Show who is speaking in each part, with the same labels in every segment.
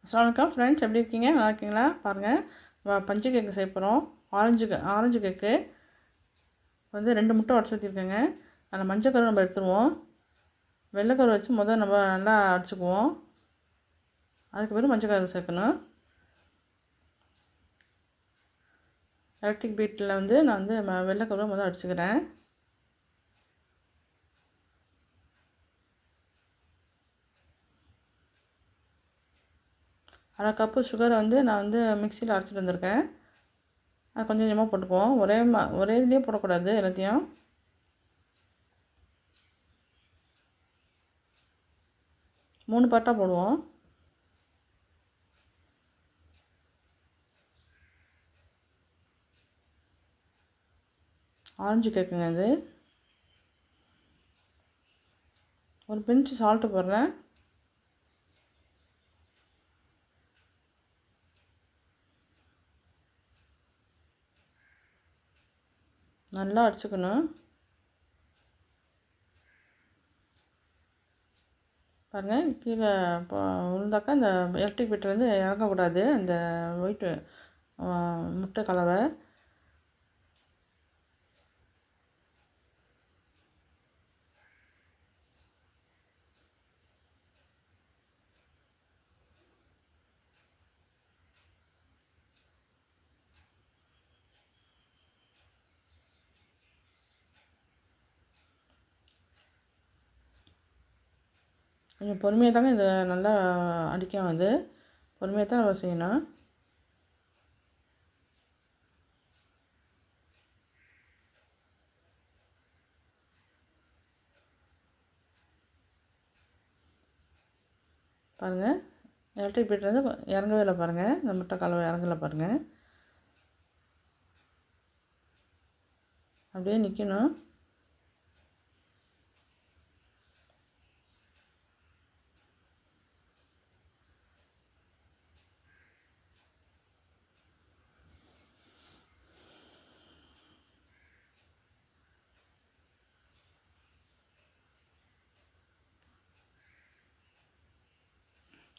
Speaker 1: அஸ்ஸலாமு அலைக்கும் ஃப்ரெண்ட்ஸ், எப்படி இருக்கீங்க? நல்லா இருக்கீங்களா? பாருங்கள், பஞ்சு கேக்கு செய்ய போகிறோம். ஆரஞ்சு கேக்கு வந்து 2 முட்டை உடச்சி ஊற்றிருக்கேங்க. அதில் மஞ்சள் கரு நம்ம எடுத்துருவோம். வெள்ளைக்கரு வச்சு நம்ம நல்லா அடிச்சுக்குவோம். அதுக்கு பிறகு மஞ்சள் கரு சேர்க்கணும். எலக்ட்ரிக் பீட்டில் வந்து நான் வந்து வெள்ளைக்கரு அடிச்சுக்கிறேன். அரை கப்பு சுகரை வந்து நான் வந்து மிக்சியில் அரைச்சிட்டு வந்திருக்கேன். அது கொஞ்சம் கொஞ்சமாக போட்டுக்குவோம். ஒரே இதுலேயே போடக்கூடாது, எல்லாத்தையும். மூணு பார்ட்டாக போடுவோம். ஆரஞ்சு கேக்குங்க இது. ஒரு பிஞ்சு சால்ட்டு போடுறேன். நல்லா அடிச்சுக்கணும். பாருங்கள், கீழே விழுந்தாக்கா இந்த எலக்ட்ரிக் பீட்டர்லேருந்து இறங்கக்கூடாது அந்த ஒயிட்டு முட்டை கலவை. கொஞ்சம் பொறுமையாக தாங்க இது நல்லா அடிக்கும். அது பொறுமையாக தான் நம்ம செய்யணும். பாருங்கள், எலக்ட்ரிக் பீட்டர்லேருந்து இறங்கவே இல்லை. பாருங்கள், இந்த முட்டை கலவை இறங்கலை. பாருங்கள், அப்படியே நிற்கணும்.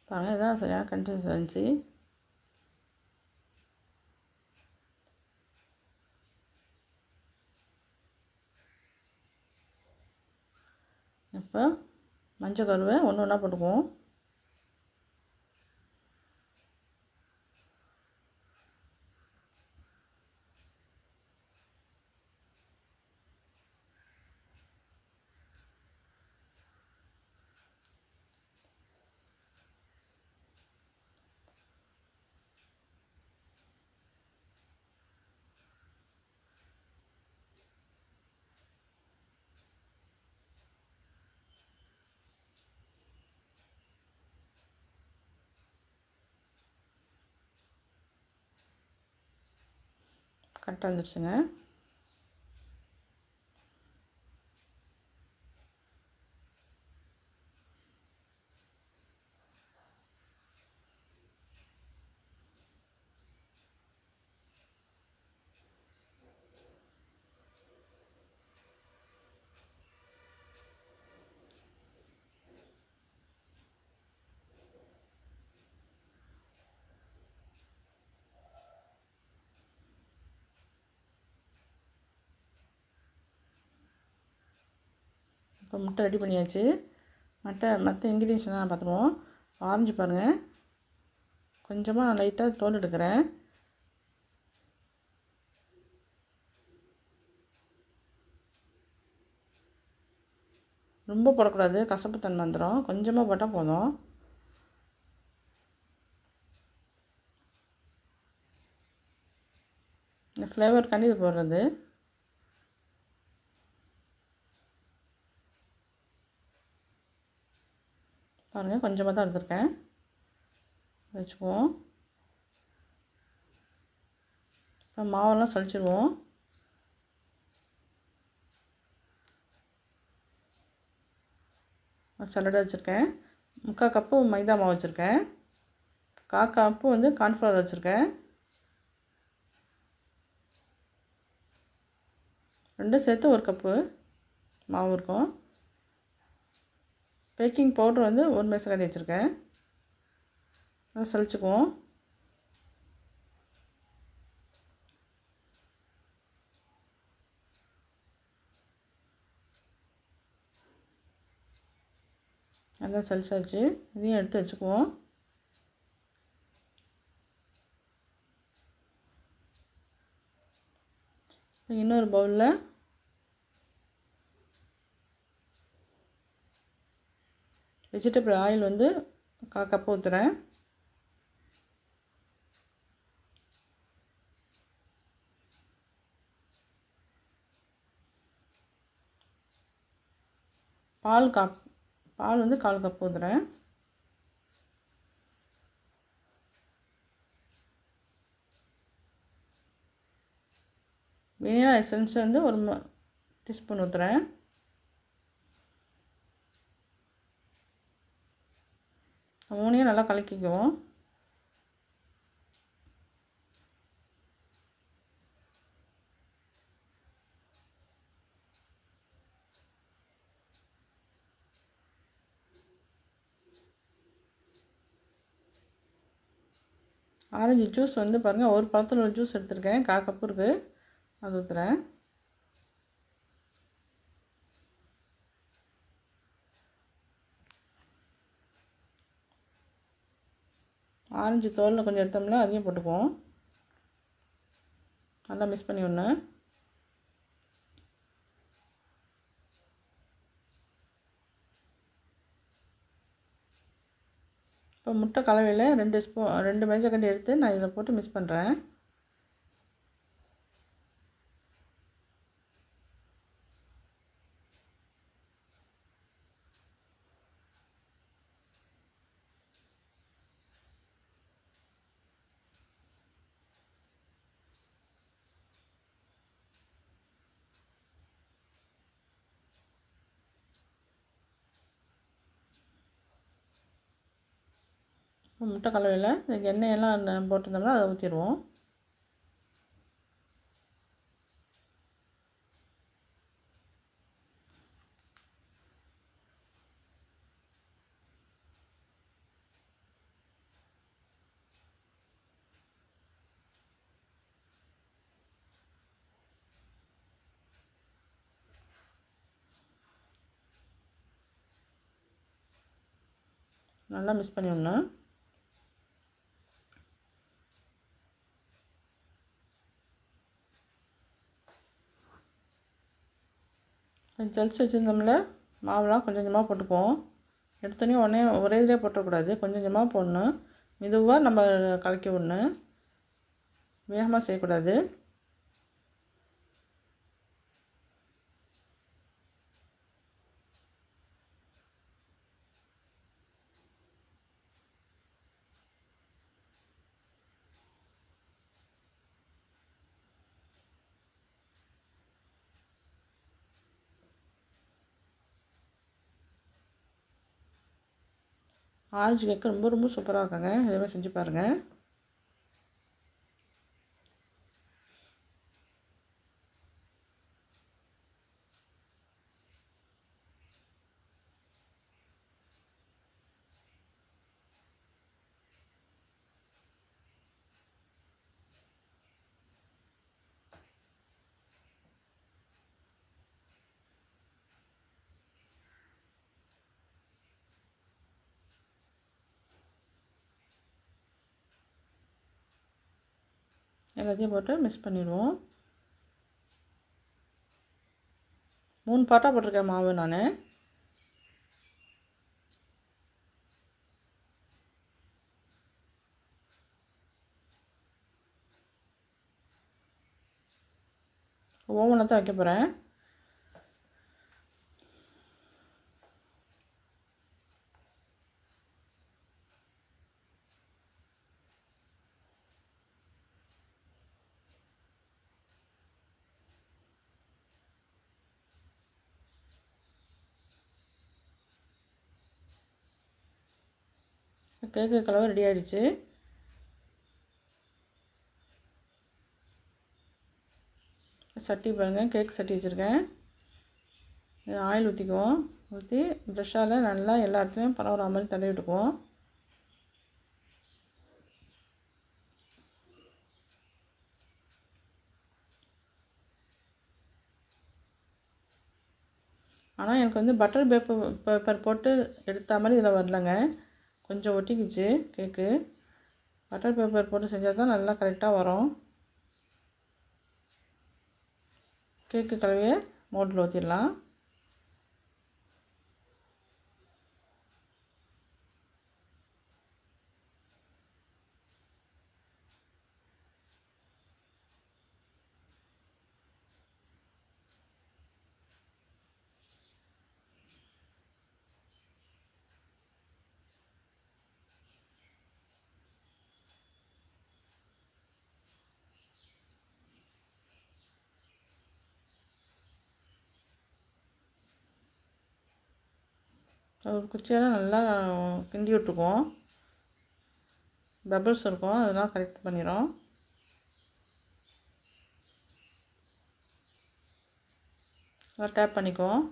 Speaker 1: பாருங்கள், இதுதான் சரியான கன்சிஸ்டன்சி. இப்போ மஞ்சள் கருவை ஒன்று ஒன்றா போட்டுக்குவோம். கரெக்டாக வந்துடுச்சுங்க. இப்போ முட்டை ரெடி பண்ணியாச்சு. மற்ற இன்க்ரீடியன்ஸ்லாம் பார்த்துருவோம். ஆரஞ்சு பாருங்கள், கொஞ்சமாக லைட்டாக தோல் எடுக்கிறேன். ரொம்ப போடக்கூடாது, கசப்பு தன்மை வந்துடும். கொஞ்சமாக போட்டால் போதும். இந்த ஃப்ளேவருக்காண்டி இது போடுறது. பாருங்கள், கொஞ்சமாக தான் எடுத்துருக்கேன். வச்சுக்குவோம். இப்போ மாவெல்லாம் சளிச்சிடுவோம். சல்லடை வச்சுருக்கேன். 3/4 கப்பு மைதா மாவு வச்சுருக்கேன். 1/4 கப்பு வந்து கார்ன்ஃப்ளவர் வச்சுருக்கேன். 2 சேர்த்து 1 கப்பு மாவு இருக்கும். பேக்கிங் பவுட்ரு வந்து 1 மேசக்கரண்டி வச்சுருக்கேன். நல்லா சலிச்சுக்குவோம். நல்லா சலிச்சாச்சு. இதையும் எடுத்து வச்சுக்குவோம். இன்னொரு பவுலில் வெஜிடபிள் ஆயில் வந்து 1/4 கப் ஊற்றுறேன். பால் வந்து 1/4 கப் ஊற்றுறேன். வெனிலா எசன்ஸ் வந்து 1 டீஸ்பூன் ஊற்றுறேன். மூணையும் நல்லா கலக்கிக்குவோம். ஆரஞ்சு ஜூஸ் வந்து பாருங்கள், ஒரு பழத்தில் ஒரு ஜூஸ் எடுத்துருக்கேன். 1/4 கப்பு இருக்குது, அது ஊற்றுறேன். ஆரஞ்சு தோலில் கொஞ்சம் எடுத்தோம்னா அதையும் போட்டுக்குவோம். நல்லா மிக்ஸ் பண்ணி விடணும். இப்போ முட்டை கலவையில் 2 மேஜைக்கரண்டி எடுத்து நான் இதில் போட்டு மிக்ஸ் பண்ணுறேன். முட்டை கலவையில் இதுக்கு எண்ணெயெல்லாம் போட்டிருந்தோம்னா அதை ஊற்றிடுவோம். நல்லா மிக்ஸ் பண்ணி விடணும். ஜலிச்சு வச்சுருந்தோம்ல மாவுலாம் கொஞ்சம் கொஞ்சமாக போட்டுக்குவோம். எடுத்தோடனே ஒரே இதிலே போட்டக்கூடாது, கொஞ்சம் கொஞ்சமாக போடணும். மெதுவாக நம்ம கலக்கி விடணும், வேகமாக செய்யக்கூடாது. ஆரஞ்சு கேக்கு ரொம்ப ரொம்ப சூப்பராக இருக்குங்க. இதே செஞ்சு பாருங்கள். எல்லாத்தையும் போட்டு மிக்ஸ் பண்ணிடுவோம். 3 பாட்டாக போட்டிருக்கேன் மாவு நான். ஓவனில் தான் வைக்க போகிறேன். கேக்கு கலவை ரெடி ஆகிடுச்சு. சட்டி பாருங்கள், கேக் சட்டி வச்சுருக்கேன். ஆயில் ஊற்றிக்குவோம். ஊற்றி ப்ரெஷ்ஷால் நல்லா எல்லா இடத்துலையும் பரவுற மாதிரி தடவி விட்டுக்குவோம். ஆனால் எனக்கு வந்து பட்டர் பேப்பர் போட்டு எடுத்த மாதிரி இதில் வரலங்க, கொஞ்சம் ஒட்டிக்கிச்சு கேக்கு. பட்டர் பேப்பர் போட்டு செஞ்சால் தான் நல்லா கரெக்டாக வரும். கேக்கு கலவையை மோல்டில் ஊற்றிடலாம். ஒரு குச்சியால் நல்லா கிண்டி விட்டுக்குவோம். பபிள்ஸ் இருக்கும், அதெல்லாம் கரெக்ட் பண்ணிடும். நல்லா டேப் பண்ணிக்குவோம்.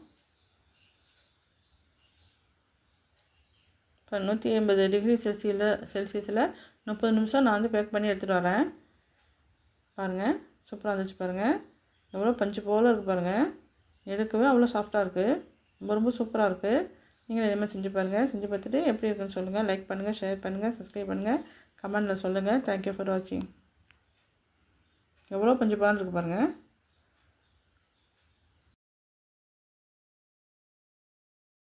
Speaker 1: இப்போ 180 டிகிரி செல்சியஸில் 30 நிமிஷம் நான் வந்து பேக் பண்ணி எடுத்துகிட்டு வரேன். பாருங்கள், சூப்பராக இருந்துச்சு பாருங்கள். எவ்வளோ பஞ்சு போல் இருக்குது பாருங்கள். எடுக்கவே அவ்வளோ சாஃப்டாக இருக்குது. ரொம்ப ரொம்ப சூப்பராக இருக்குது. நீங்களும் இதே மாதிரி செஞ்சு பாருங்கள். செஞ்சு பார்த்துட்டு எப்படி இருக்குன்னு சொல்லுங்கள். லைக் பண்ணுங்கள், ஷேர் பண்ணுங்கள், சப்ஸ்கிரைப் பண்ணுங்கள், கமெண்டில் சொல்லுங்கள். தேங்க்யூ ஃபார் வாட்சிங். எவ்வளோ பஞ்சு பால் இருக்குது பாருங்கள்.